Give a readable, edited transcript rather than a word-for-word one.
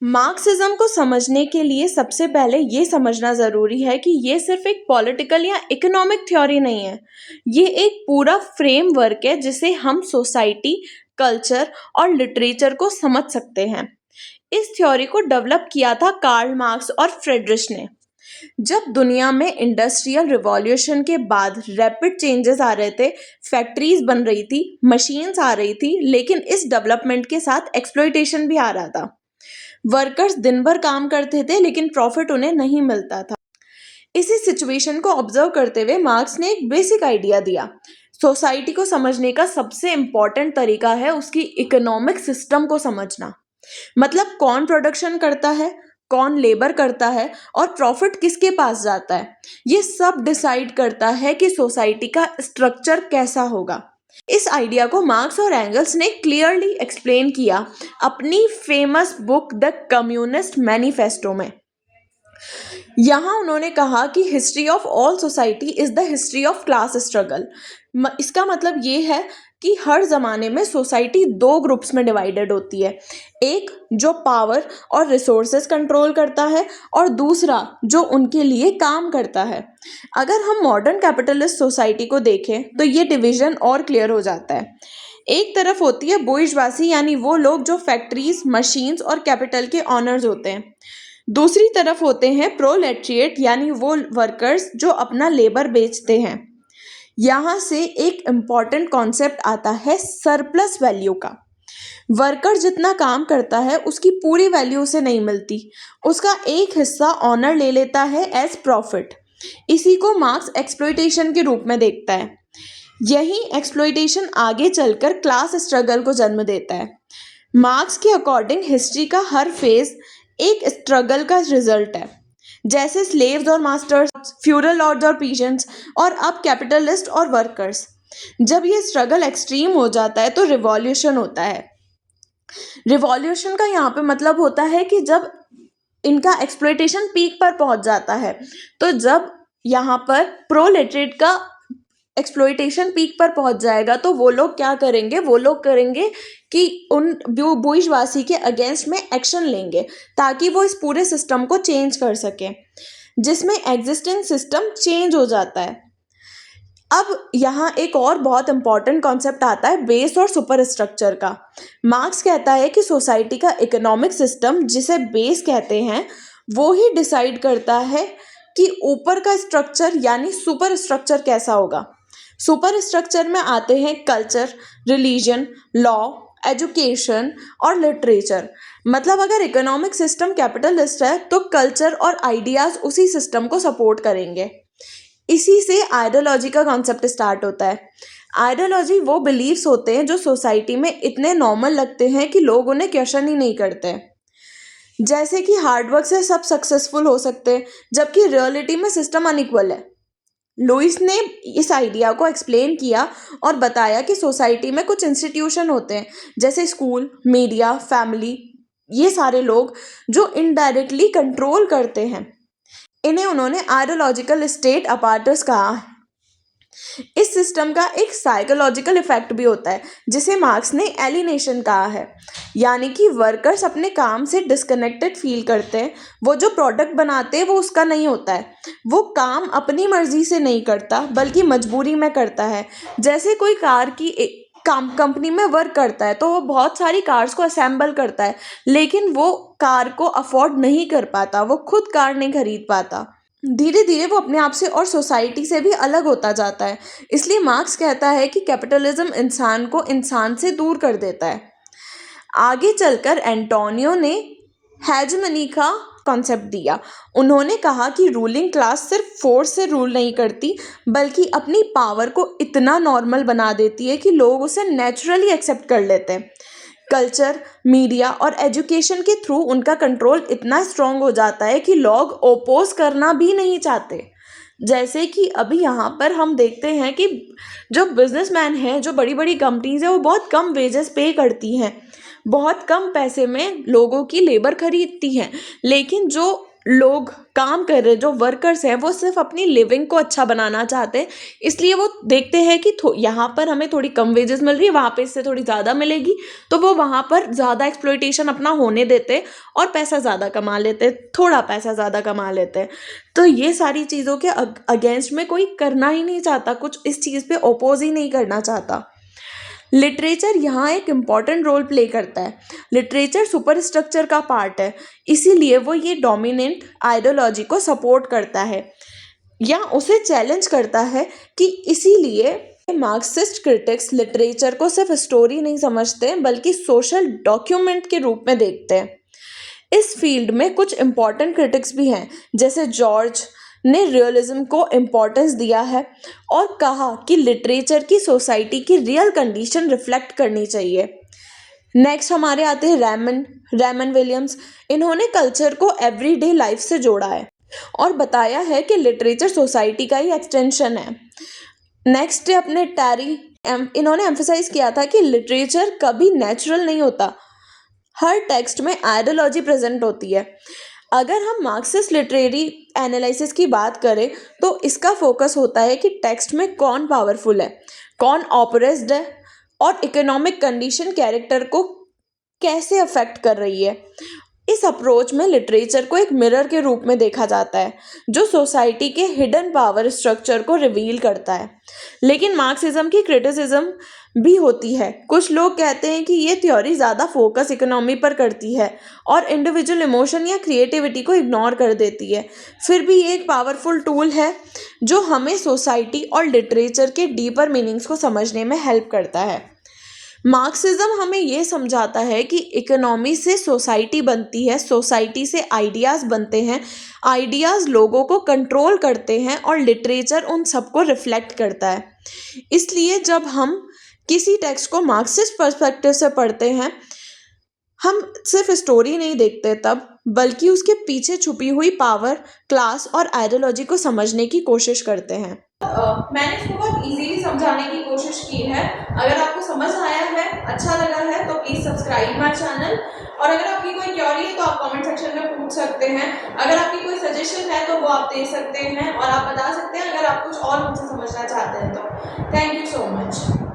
Marxism को समझने के लिए सबसे पहले ये समझना ज़रूरी है कि ये सिर्फ एक पॉलिटिकल या इकोनॉमिक थ्योरी नहीं है। ये एक पूरा फ्रेमवर्क है जिसे हम सोसाइटी, कल्चर और लिटरेचर को समझ सकते हैं। इस थ्योरी को डेवलप किया था कार्ल मार्क्स और फ्रेडरिश ने। जब दुनिया में इंडस्ट्रियल रिवॉल्यूशन के बाद रैपिड चेंजेस आ रहे थे, फैक्ट्रीज बन रही थी, मशीन्स आ रही थी, लेकिन इस डेवलपमेंट के साथ एक्सप्लॉयटेशन भी आ रहा था। वर्कर्स दिन भर काम करते थे लेकिन प्रॉफिट उन्हें नहीं मिलता था। इसी सिचुएशन को ऑब्जर्व करते हुए मार्क्स ने एक बेसिक आइडिया दिया। सोसाइटी को समझने का सबसे इम्पॉर्टेंट तरीका है उसकी इकोनॉमिक सिस्टम को समझना। मतलब कौन प्रोडक्शन करता है, कौन लेबर करता है और प्रॉफिट किसके पास जाता है। ये सब डिसाइड करता है कि सोसाइटी का स्ट्रक्चर कैसा होगा। इस आइडिया को मार्क्स और एंगल्स ने क्लियरली एक्सप्लेन किया अपनी famous book the communist manifesto में। यहाँ उन्होंने कहा कि history of all society is the history of class struggle. इसका मतलब ये है कि हर ज़माने में सोसाइटी दो ग्रुप्स में डिवाइडेड होती है। एक जो पावर और रिसोर्सेज कंट्रोल करता है और दूसरा जो उनके लिए काम करता है। अगर हम मॉडर्न कैपिटलिस्ट सोसाइटी को देखें तो ये डिवीज़न और क्लियर हो जाता है। एक तरफ होती है बुर्जुआजी, यानी वो लोग जो फैक्ट्रीज, मशीन्स और कैपिटल के ऑनर्स होते हैं। दूसरी तरफ होते हैं प्रोलेटरिएट, यानी वो वर्कर्स जो अपना लेबर बेचते हैं। यहाँ से एक इम्पॉर्टेंट कॉन्सेप्ट आता है सरप्लस वैल्यू का। वर्कर जितना काम करता है उसकी पूरी वैल्यू उसे नहीं मिलती, उसका एक हिस्सा ऑनर ले लेता है एज प्रॉफिट। इसी को मार्क्स एक्सप्लॉयटेशन के रूप में देखता है। यही एक्सप्लॉयटेशन आगे चलकर क्लास स्ट्रगल को जन्म देता है। मार्क्स के अकॉर्डिंग हिस्ट्री का हर फेज एक स्ट्रगल का रिजल्ट है, जैसे स्लेव्स और मास्टर्स, फ्यूडल लॉर्ड्स और पीजेंट्स, और अब कैपिटलिस्ट और वर्कर्स। जब ये स्ट्रगल एक्सट्रीम हो जाता है तो रिवॉल्यूशन होता है। रिवॉल्यूशन का यहाँ पे मतलब होता है कि जब इनका एक्सप्लॉयटेशन पीक पर पहुंच जाता है। तो जब यहाँ पर प्रोलेटरेट का एक्सप्लॉयटेशन पीक पर पहुंच जाएगा तो वो लोग क्या करेंगे, वो लोग करेंगे कि उन बुर्जुआजी के अगेंस्ट में एक्शन लेंगे ताकि वो इस पूरे सिस्टम को चेंज कर सकें, जिसमें एग्जिस्टिंग सिस्टम चेंज हो जाता है। अब यहाँ एक और बहुत इंपॉर्टेंट कॉन्सेप्ट आता है बेस और सुपर स्ट्रक्चर का। मार्क्स कहता है कि सोसाइटी का इकोनॉमिक सिस्टम, जिसे बेस कहते हैं, वो ही डिसाइड करता है कि ऊपर का स्ट्रक्चर यानी सुपर स्ट्रक्चर कैसा होगा। सुपर स्ट्रक्चर में आते हैं कल्चर, रिलीजन, लॉ, एजुकेशन और लिटरेचर। मतलब अगर इकोनॉमिक सिस्टम कैपिटलिस्ट है तो कल्चर और आइडियाज उसी सिस्टम को सपोर्ट करेंगे। इसी से आइडियोलॉजी का कॉन्सेप्ट स्टार्ट होता है। आइडियोलॉजी वो बिलीव्स होते हैं जो सोसाइटी में इतने नॉर्मल लगते हैं कि लोग उन्हें क्वेश्चन ही नहीं करते। जैसे कि हार्डवर्क से सब सक्सेसफुल हो सकते हैं, जबकि रियलिटी में सिस्टम अनइक्वल है। लुइस ने इस आइडिया को एक्सप्लेन किया और बताया कि सोसाइटी में कुछ इंस्टीट्यूशन होते हैं, जैसे स्कूल, मीडिया, फैमिली, ये सारे लोग जो इनडायरेक्टली कंट्रोल करते हैं। इन्हें उन्होंने आइडियोलॉजिकल स्टेट अपार्टस कहा है। इस सिस्टम का एक साइकोलॉजिकल इफेक्ट भी होता है, जिसे मार्क्स ने एलिनेशन कहा है, यानी कि वर्कर्स अपने काम से डिस्कनेक्टेड फील करते हैं। वो जो प्रोडक्ट बनाते हैं वो उसका नहीं होता है, वो काम अपनी मर्जी से नहीं करता बल्कि मजबूरी में करता है। जैसे कोई कार की कंपनी में वर्क करता है तो वो बहुत सारी कार्स को असेंबल करता है, लेकिन वो कार को अफोर्ड नहीं कर पाता, वो खुद कार नहीं खरीद पाता। धीरे धीरे वो अपने आप से और सोसाइटी से भी अलग होता जाता है। इसलिए मार्क्स कहता है कि कैपिटलिज्म इंसान को इंसान से दूर कर देता है। आगे चलकर एंटोनियो ने हेजेमनी का कॉन्सेप्ट दिया। उन्होंने कहा कि रूलिंग क्लास सिर्फ फोर्स से रूल नहीं करती बल्कि अपनी पावर को इतना नॉर्मल बना देती है कि लोग उसे नेचुरली एक्सेप्ट कर लेते हैं। कल्चर, मीडिया और एजुकेशन के थ्रू उनका कंट्रोल इतना स्ट्रांग हो जाता है कि लोग ओपोज करना भी नहीं चाहते। जैसे कि अभी यहाँ पर हम देखते हैं कि जो बिजनेसमैन हैं, जो बड़ी बड़ी कंपनीज हैं, वो बहुत कम वेजेस पे करती हैं, बहुत कम पैसे में लोगों की लेबर खरीदती हैं, लेकिन जो लोग काम कर रहे जो वर्कर्स हैं वो सिर्फ अपनी लिविंग को अच्छा बनाना चाहते हैं, इसलिए वो देखते हैं कि यहाँ पर हमें थोड़ी कम वेजेस मिल रही है, वहाँ पे इससे थोड़ी ज़्यादा मिलेगी, तो वो वहाँ पर ज़्यादा एक्सप्लॉइटेशन अपना होने देते और पैसा ज़्यादा कमा लेते, थोड़ा पैसा ज़्यादा कमा लेते। तो ये सारी चीज़ों के अगेंस्ट में कोई करना ही नहीं चाहता, कुछ इस चीज़ पे ओपोज ही नहीं करना चाहता। लिटरेचर यहाँ एक इम्पॉर्टेंट रोल प्ले करता है। लिटरेचर सुपर स्ट्रक्चर का पार्ट है, इसीलिए वो ये डोमिनेंट आइडियोलॉजी को सपोर्ट करता है या उसे चैलेंज करता है कि इसीलिए मार्क्सिस्ट क्रिटिक्स लिटरेचर को सिर्फ स्टोरी नहीं समझते बल्कि सोशल डॉक्यूमेंट के रूप में देखते हैं। इस फील्ड में कुछ इम्पॉर्टेंट क्रिटिक्स भी हैं, जैसे जॉर्ज ने रियलिज्म को इम्पोर्टेंस दिया है और कहा कि लिटरेचर की सोसाइटी की रियल कंडीशन रिफ्लेक्ट करनी चाहिए। नेक्स्ट हमारे आते हैं रैमन विलियम्स। इन्होंने कल्चर को एवरीडे लाइफ से जोड़ा है और बताया है कि लिटरेचर सोसाइटी का ही एक्सटेंशन है। नेक्स्ट अपने टैरी, इन्होंने एम्फसाइज किया था कि लिटरेचर कभी नेचुरल नहीं होता, हर टेक्स्ट में आइडियोलॉजी प्रेजेंट होती है। अगर हम मार्क्सिस्ट लिटरेरी एनालिसिस की बात करें तो इसका फोकस होता है कि टेक्स्ट में कौन पावरफुल है, कौन ऑप्रेस्ड है और इकोनॉमिक कंडीशन कैरेक्टर को कैसे अफेक्ट कर रही है। इस अप्रोच में लिटरेचर को एक मिरर के रूप में देखा जाता है जो सोसाइटी के हिडन पावर स्ट्रक्चर को रिवील करता है। लेकिन मार्क्सिज्म की क्रिटिसिज्म भी होती है। कुछ लोग कहते हैं कि ये थ्योरी ज़्यादा फोकस इकोनॉमी पर करती है और इंडिविजुअल इमोशन या क्रिएटिविटी को इग्नोर कर देती है। फिर भी ये एक पावरफुल टूल है जो हमें सोसाइटी और लिटरेचर के डीपर मीनिंग्स को समझने में हेल्प करता है। मार्क्सिज्म हमें ये समझाता है कि इकोनॉमी से सोसाइटी बनती है, सोसाइटी से आइडियाज़ बनते हैं, आइडियाज़ लोगों को कंट्रोल करते हैं और लिटरेचर उन सबको रिफ्लेक्ट करता है। इसलिए जब हम किसी टेक्स्ट को मार्क्सिस्ट पर्सपेक्टिव से पढ़ते हैं, हम सिर्फ स्टोरी नहीं देखते तब, बल्कि उसके पीछे छुपी हुई पावर, क्लास और आइडियोलॉजी को समझने की कोशिश करते हैं। मैंने इसको बहुत इजीली समझाने की कोशिश की है। अगर आपको समझ आया है, अच्छा लगा है तो प्लीज़ सब्सक्राइब माय चैनल, और अगर आपकी कोई क्वेरी है तो आप कमेंट सेक्शन में पूछ सकते हैं। अगर आपकी कोई सजेशन है तो वो आप दे सकते हैं और आप बता सकते हैं अगर आप कुछ और मुझसे समझना चाहते हैं तो। Thank you so much.